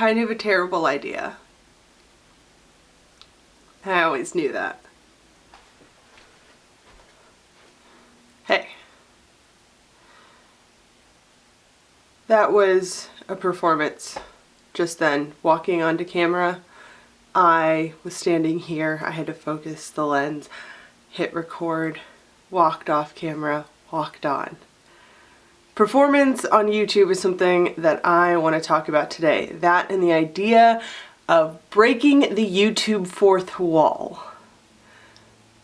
kind of a terrible idea. I always knew that. Hey. That was a performance just then. Walking onto camera, I was standing here. I had to focus the lens, hit record, walked off camera, walked on. Performance on YouTube is something that I want to talk about today. That and the idea of breaking the YouTube fourth wall.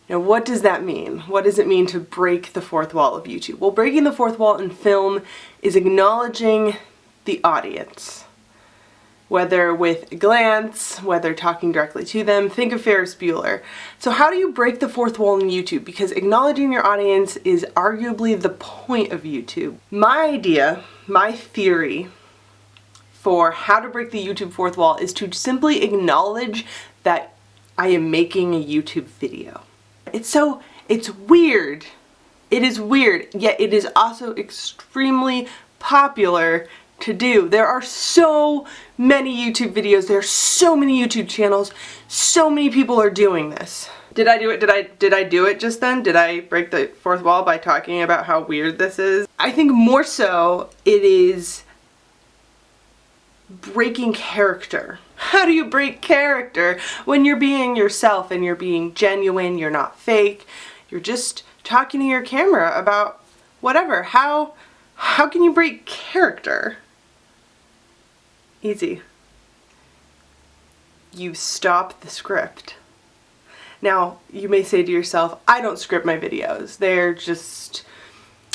Now, what does that mean? What does it mean to break the fourth wall of YouTube? Well, breaking the fourth wall in film is acknowledging the audience. Whether with a glance, whether talking directly to them, think of Ferris Bueller. So how do you break the fourth wall in YouTube? Because acknowledging your audience is arguably the point of YouTube. My idea, my theory for how to break the YouTube fourth wall is to simply acknowledge that I am making a YouTube video. It's weird. It is weird, yet it is also extremely popular to do. There are so many YouTube videos, there are so many YouTube channels, so many people are doing this. Did I do it? Did I do it just then? Did I break the fourth wall by talking about how weird this is? I think more so it is breaking character. How do you break character when you're being yourself and you're being genuine, you're not fake, you're just talking to your camera about whatever? How can you break character? Easy. You stop the script. Now, you may say to yourself, I don't script my videos.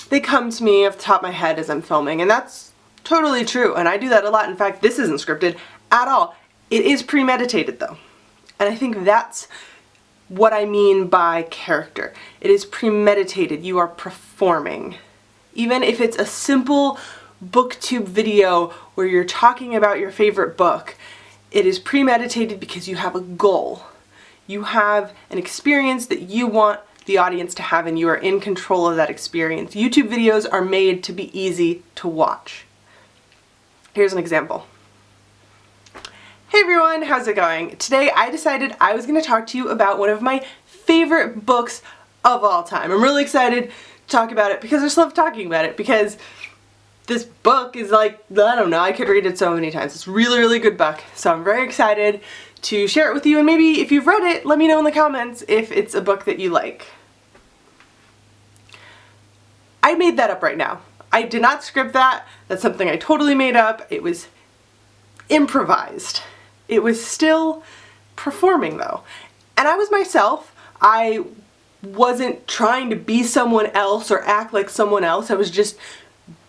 They come to me off the top of my head as I'm filming, and that's totally true, and I do that a lot. In fact, this isn't scripted at all. It is premeditated though. And I think that's what I mean by character. It is premeditated. You are performing. Even if it's a simple booktube video where you're talking about your favorite book, it is premeditated because you have a goal. You have an experience that you want the audience to have, and you are in control of that experience. YouTube videos are made to be easy to watch. Here's an example. Hey everyone, how's it going? Today I decided I was going to talk to you about one of my favorite books of all time. I'm really excited to talk about it because I just love talking about it, because this book is like, I don't know, I could read it so many times. It's a really, really good book. So I'm very excited to share it with you, and maybe if you've read it, let me know in the comments if it's a book that you like. I made that up right now. I did not script that. That's something I totally made up. It was improvised. It was still performing though. And I was myself. I wasn't trying to be someone else or act like someone else. I was just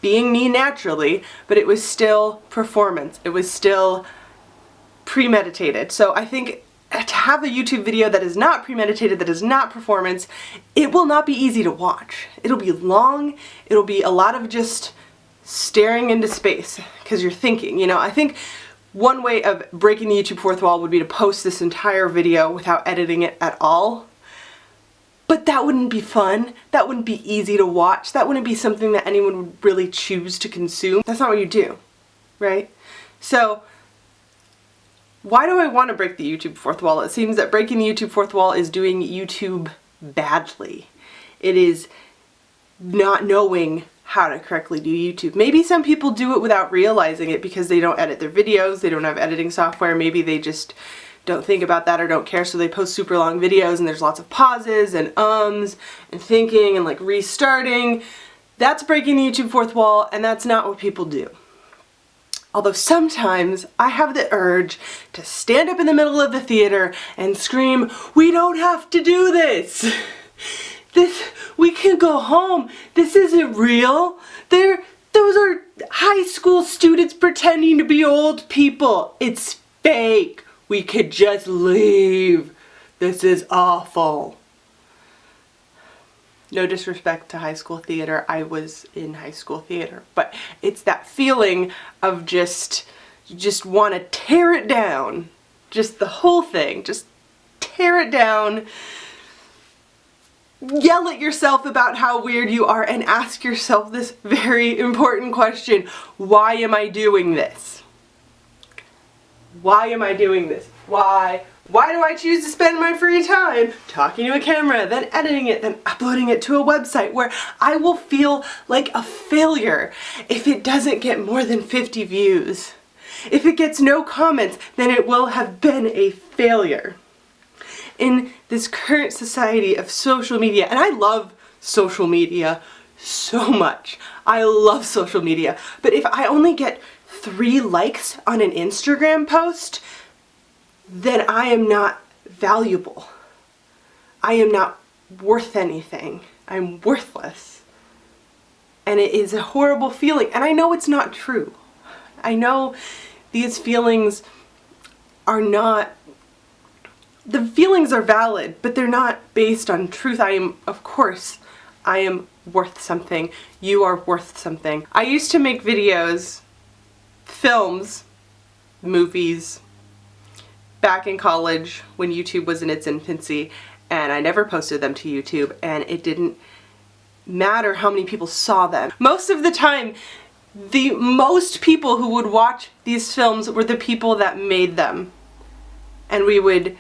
being me naturally, but it was still performance. It was still premeditated. So I think to have a YouTube video that is not premeditated, that is not performance, it will not be easy to watch. It'll be long, it'll be a lot of just staring into space because you're thinking, you know. I think one way of breaking the YouTube fourth wall would be to post this entire video without editing it at all. But that wouldn't be fun. That wouldn't be easy to watch. That wouldn't be something that anyone would really choose to consume. That's not what you do, right? So why do I want to break the YouTube fourth wall? It seems that breaking the YouTube fourth wall is doing YouTube badly. It is not knowing how to correctly do YouTube. Maybe some people do it without realizing it because they don't edit their videos, they don't have editing software, maybe they just don't think about that or don't care, so they post super long videos and there's lots of pauses and ums and thinking and like restarting. That's breaking the YouTube fourth wall, and that's not what people do. Although sometimes I have the urge to stand up in the middle of the theater and scream, "We don't have to do this! We can go home. This isn't real. Those are high school students pretending to be old people. It's fake. We could just leave. This is awful." No disrespect to high school theater. I was in high school theater, but it's that feeling of you just want to tear it down. Just the whole thing. Just tear it down. Yell at yourself about how weird you are and ask yourself this very important question: why am I doing this? Why am I doing this? Why? Why do I choose to spend my free time talking to a camera, then editing it, then uploading it to a website where I will feel like a failure if it doesn't get more than 50 views? If it gets no comments, then it will have been a failure. In this current society of social media, and I love social media so much. I love social media. But if I only get 3 likes on an Instagram post, then I am not valuable. I am not worth anything. I'm worthless. And it is a horrible feeling. And I know it's not true. I know these feelings are not, the feelings are valid, but they're not based on truth. Of course, I am worth something. You are worth something. I used to make videos, films, movies, back in college when YouTube was in its infancy, and I never posted them to YouTube, and it didn't matter how many people saw them. Most of the time, the most people who would watch these films were the people that made them. And we would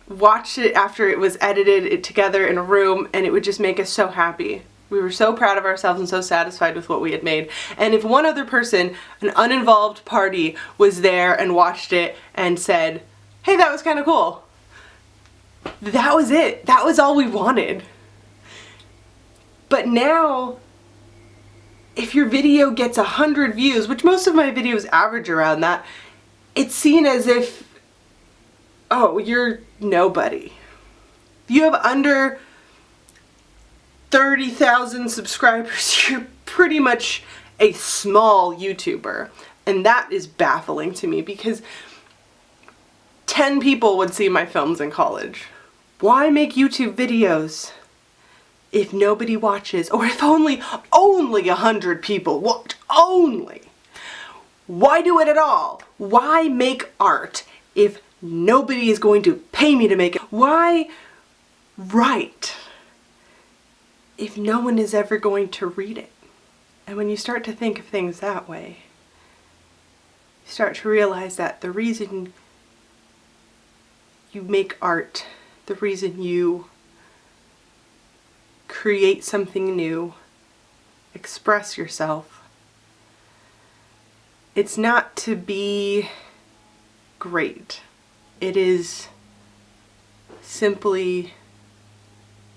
watch it after it was edited together in a room, and it would just make us so happy. We were so proud of ourselves and so satisfied with what we had made. And if one other person, an uninvolved party, was there and watched it and said, hey, that was kind of cool, that was it. That was all we wanted. But now, if your video gets 100 views, which most of my videos average around that, it's seen as if, oh, you're nobody. If you have under 30,000 subscribers, you're pretty much a small YouTuber. And that is baffling to me because 10 people would see my films in college. Why make YouTube videos if nobody watches, or if only 100 people watch? Only. Why do it at all? Why make art if nobody is going to pay me to make it? Why write if no one is ever going to read it? And when you start to think of things that way, you start to realize that the reason you make art, the reason you create something new, express yourself, it's not to be great. It is simply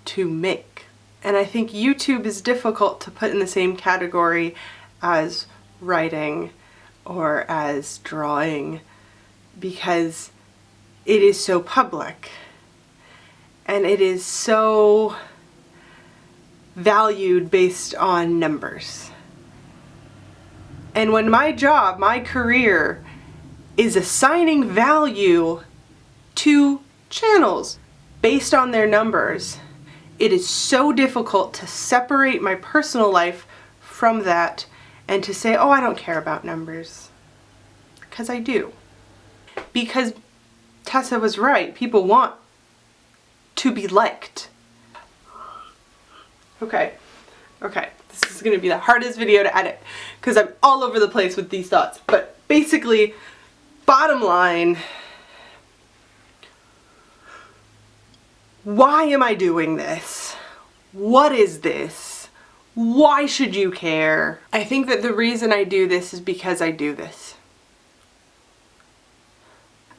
to make. And I think YouTube is difficult to put in the same category as writing or as drawing because it is so public and it is so valued based on numbers. And when my job, my career, is assigning value to channels based on their numbers, it is so difficult to separate my personal life from that and to say, oh, I don't care about numbers. Because I do. Because Tessa was right. People want to be liked. Okay. This is going to be the hardest video to edit because I'm all over the place with these thoughts. But basically, bottom line, why am I doing this? What is this? Why should you care? I think that the reason I do this is because I do this.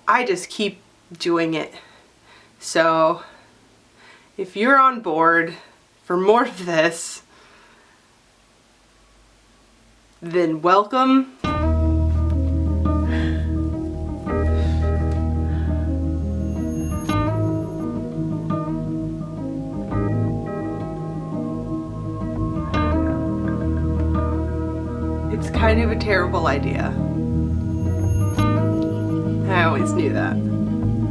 I just keep doing it. So if you're on board for more of this, then welcome. It's kind of a terrible idea. I always knew that.